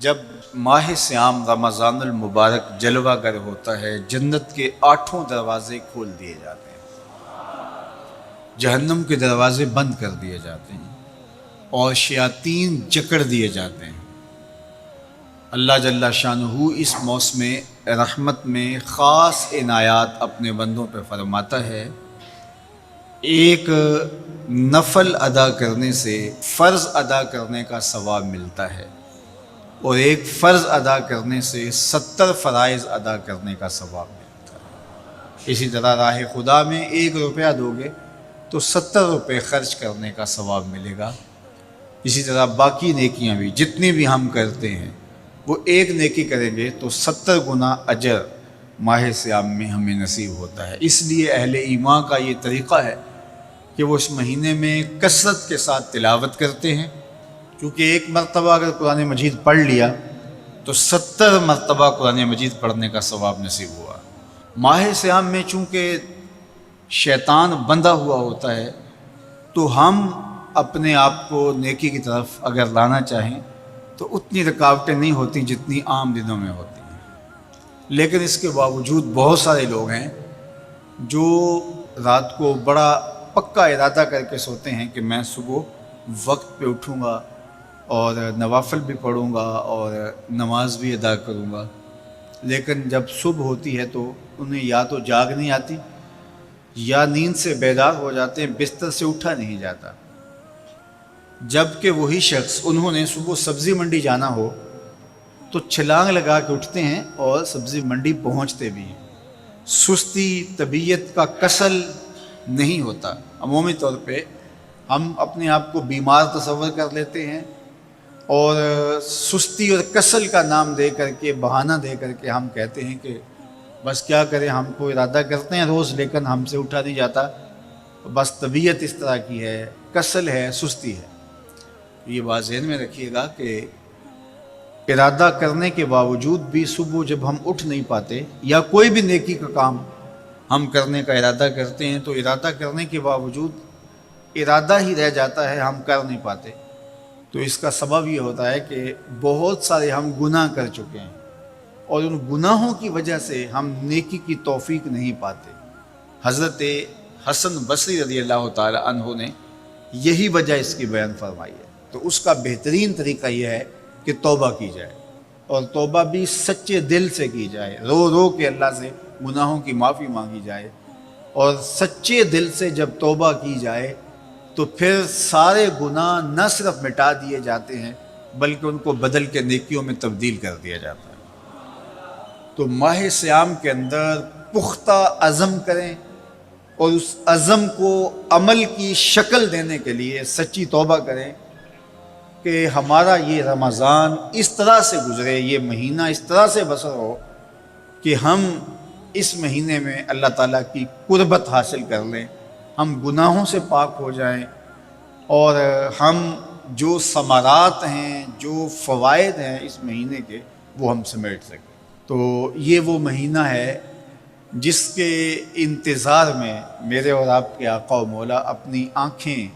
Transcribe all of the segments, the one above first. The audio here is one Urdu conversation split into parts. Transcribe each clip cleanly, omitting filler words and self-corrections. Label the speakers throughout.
Speaker 1: جب ماہ سیام رمضان المبارک جلوہ گر ہوتا ہے، جنت کے 8 دروازے کھول دیے جاتے ہیں، جہنم کے دروازے بند کر دیے جاتے ہیں اور شیاطین جکڑ دیے جاتے ہیں۔ اللہ جل شانہ اس موسم رحمت میں خاص عنایات اپنے بندوں پہ فرماتا ہے۔ ایک نفل ادا کرنے سے فرض ادا کرنے کا ثواب ملتا ہے اور ایک فرض ادا کرنے سے 70 فرائض ادا کرنے کا ثواب ملتا ہے۔ اسی طرح راہ خدا میں 1 روپیہ دو گے تو 70 روپے خرچ کرنے کا ثواب ملے گا۔ اسی طرح باقی نیکیاں بھی جتنی بھی ہم کرتے ہیں، وہ ایک نیکی کریں گے تو 70 گنا اجر ماہ سیام میں ہمیں نصیب ہوتا ہے۔ اس لیے اہل ایمان کا یہ طریقہ ہے کہ وہ اس مہینے میں کثرت کے ساتھ تلاوت کرتے ہیں، کیونکہ ایک مرتبہ اگر قرآن مجید پڑھ لیا تو 70 مرتبہ قرآن مجید پڑھنے کا ثواب نصیب ہوا۔ ماہ سیام میں چونکہ شیطان بندھا ہوا ہوتا ہے، تو ہم اپنے آپ کو نیکی کی طرف اگر لانا چاہیں تو اتنی رکاوٹیں نہیں ہوتی جتنی عام دنوں میں ہوتی ہیں، لیکن اس کے باوجود بہت سارے لوگ ہیں جو رات کو بڑا پکا ارادہ کر کے سوتے ہیں کہ میں صبح وقت پہ اٹھوں گا اور نوافل بھی پڑھوں گا اور نماز بھی ادا کروں گا، لیکن جب صبح ہوتی ہے تو انہیں یا تو جاگ نہیں آتی یا نیند سے بیدار ہو جاتے ہیں، بستر سے اٹھا نہیں جاتا۔ جبکہ وہی شخص انہوں نے صبح سبزی منڈی جانا ہو تو چھلانگ لگا کے اٹھتے ہیں اور سبزی منڈی پہنچتے بھی ہیں۔ سستی طبیعت کا کسل نہیں ہوتا۔ عمومی طور پہ ہم اپنے آپ کو بیمار تصور کر لیتے ہیں اور سستی اور کسل کا نام دے کر کے، بہانہ دے کر کے ہم کہتے ہیں کہ بس کیا کریں، ہم کو ارادہ کرتے ہیں روز لیکن ہم سے اٹھا نہیں جاتا، بس طبیعت اس طرح کی ہے، کسل ہے، سستی ہے۔ یہ بات ذہن میں رکھیے گا کہ ارادہ کرنے کے باوجود بھی صبح جب ہم اٹھ نہیں پاتے یا کوئی بھی نیکی کا کام ہم کرنے کا ارادہ کرتے ہیں تو ارادہ کرنے کے باوجود ارادہ ہی رہ جاتا ہے، ہم کر نہیں پاتے، تو اس کا سبب یہ ہوتا ہے کہ بہت سارے ہم گناہ کر چکے ہیں اور ان گناہوں کی وجہ سے ہم نیکی کی توفیق نہیں پاتے۔ حضرت حسن بصری رضی اللہ تعالی عنہ نے یہی وجہ اس کی بیان فرمائی ہے، تو اس کا بہترین طریقہ یہ ہے کہ توبہ کی جائے، اور توبہ بھی سچے دل سے کی جائے، رو رو کے اللہ سے گناہوں کی معافی مانگی جائے، اور سچے دل سے جب توبہ کی جائے تو پھر سارے گناہ نہ صرف مٹا دیے جاتے ہیں بلکہ ان کو بدل کے نیکیوں میں تبدیل کر دیا جاتا ہے۔ تو ماہ سیام کے اندر پختہ عزم کریں اور اس عزم کو عمل کی شکل دینے کے لیے سچی توبہ کریں کہ ہمارا یہ رمضان اس طرح سے گزرے، یہ مہینہ اس طرح سے بسر ہو کہ ہم اس مہینے میں اللہ تعالیٰ کی قربت حاصل کر لیں، ہم گناہوں سے پاک ہو جائیں اور ہم جو ثمرات ہیں، جو فوائد ہیں اس مہینے کے، وہ ہم سمیٹ سکیں۔ تو یہ وہ مہینہ ہے جس کے انتظار میں میرے اور آپ کے آقا و مولا اپنی آنکھیں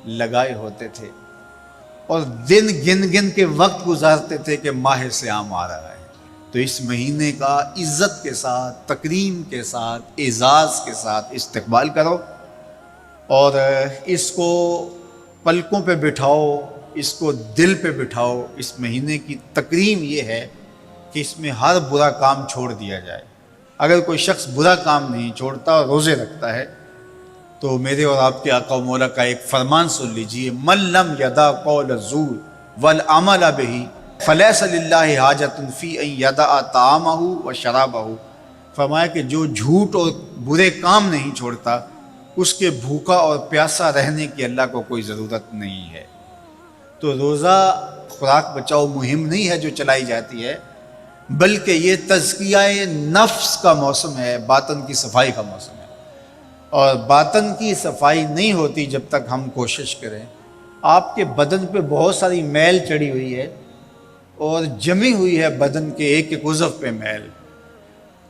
Speaker 1: لگائے ہوتے تھے اور دن گن گن کے وقت گزارتے تھے کہ ماہ سیام آ رہا ہے۔ تو اس مہینے کا عزت کے ساتھ، تکریم کے ساتھ، اعزاز کے ساتھ استقبال کرو اور اس کو پلکوں پہ بٹھاؤ، اس کو دل پہ بٹھاؤ۔ اس مہینے کی تکریم یہ ہے کہ اس میں ہر برا کام چھوڑ دیا جائے۔ اگر کوئی شخص برا کام نہیں چھوڑتا اور روزے رکھتا ہے تو میرے اور آپ کے آقا و مولا کا ایک فرمان سن لیجئے، من لم یدع قول الزور والعمل بہ فلیس للہ حاجۃ فی ان یدع طعامہ و شرابہ۔ فرمایا کہ جو جھوٹ اور برے کام نہیں چھوڑتا، اس کے بھوکا اور پیاسا رہنے کی اللہ کو کوئی ضرورت نہیں ہے۔ تو روزہ خوراک بچاؤ مہم نہیں ہے جو چلائی جاتی ہے، بلکہ یہ تزکیہ نفس کا موسم ہے، باطن کی صفائی کا موسم ہے، اور باطن کی صفائی نہیں ہوتی جب تک ہم کوشش کریں۔ آپ کے بدن پہ بہت ساری میل چڑھی ہوئی ہے اور جمی ہوئی ہے بدن کے ایک ایک عضو پہ میل،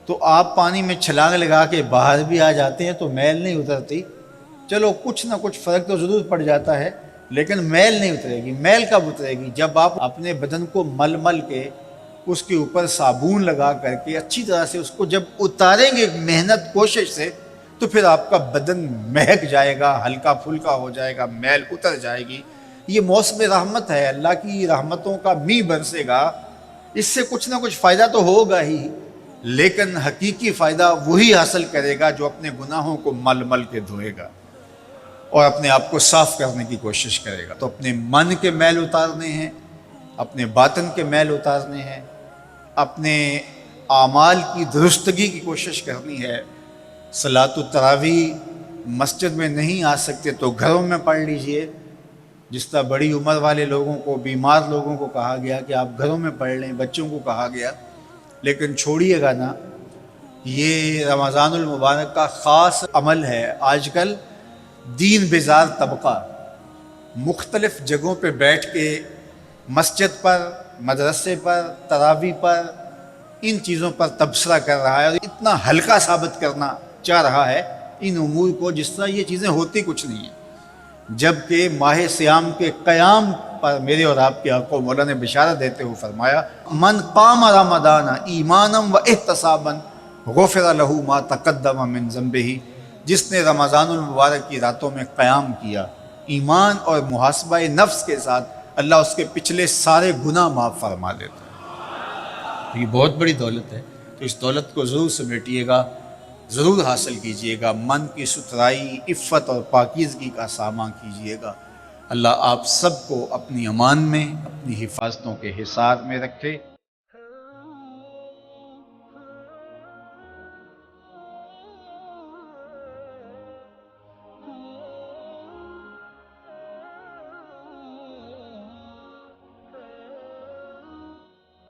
Speaker 1: تو آپ پانی میں چھلانگ لگا کے باہر بھی آ جاتے ہیں تو میل نہیں اترتی، چلو کچھ نہ کچھ فرق تو ضرور پڑ جاتا ہے، لیکن میل نہیں اترے گی۔ میل کب اترے گی؟ جب آپ اپنے بدن کو مل مل کے اس کے اوپر صابون لگا کر کے اچھی طرح سے اس کو جب اتاریں گے محنت کوشش سے، تو پھر آپ کا بدن مہک جائے گا، ہلکا پھلکا ہو جائے گا، میل اتر جائے گی۔ یہ موسم رحمت ہے، اللہ کی رحمتوں کا می برسے گا، اس سے کچھ نہ کچھ فائدہ تو ہوگا ہی، لیکن حقیقی فائدہ وہی حاصل کرے گا جو اپنے گناہوں کو مل مل کے دھوئے گا اور اپنے آپ کو صاف کرنے کی کوشش کرے گا۔ تو اپنے من کے میل اتارنے ہیں، اپنے باطن کے میل اتارنے ہیں، اپنے اعمال کی درستگی کی کوشش کرنی ہے۔ صلاۃ التراویح مسجد میں نہیں آ سکتے تو گھروں میں پڑھ لیجئے، جس طرح بڑی عمر والے لوگوں کو، بیمار لوگوں کو کہا گیا کہ آپ گھروں میں پڑھ لیں، بچوں کو کہا گیا، لیکن چھوڑیے گا نا، یہ رمضان المبارک کا خاص عمل ہے۔ آج کل دین بیزار طبقہ مختلف جگہوں پہ بیٹھ کے مسجد پر، مدرسے پر، تراویح پر، ان چیزوں پر تبصرہ کر رہا ہے اور اتنا ہلکا ثابت کرنا چاہ رہا ہے ان امور کو، جس طرح یہ چیزیں ہوتی کچھ نہیں ہیں، جبکہ ماہ سیام کے قیام پر میرے اور آپ کے آقا مولا نے بشارت دیتے ہوئے فرمایا، من قام رمضان ایمانا و احتسابا غفر لہ ما تقدم من ذنبہ، جس نے رمضان المبارک کی راتوں میں قیام کیا ایمان اور محاسبہ نفس کے ساتھ، اللہ اس کے پچھلے سارے گناہ معاف فرما دیتا ہے۔ یہ بہت بڑی دولت ہے، تو اس دولت کو ضرور سمیٹیے گا، ضرور حاصل کیجئے گا، من کی ستھرائی، عفت اور پاکیزگی کا سامان کیجئے گا۔ اللہ آپ سب کو اپنی امان میں، اپنی حفاظتوں کے حصار میں رکھے۔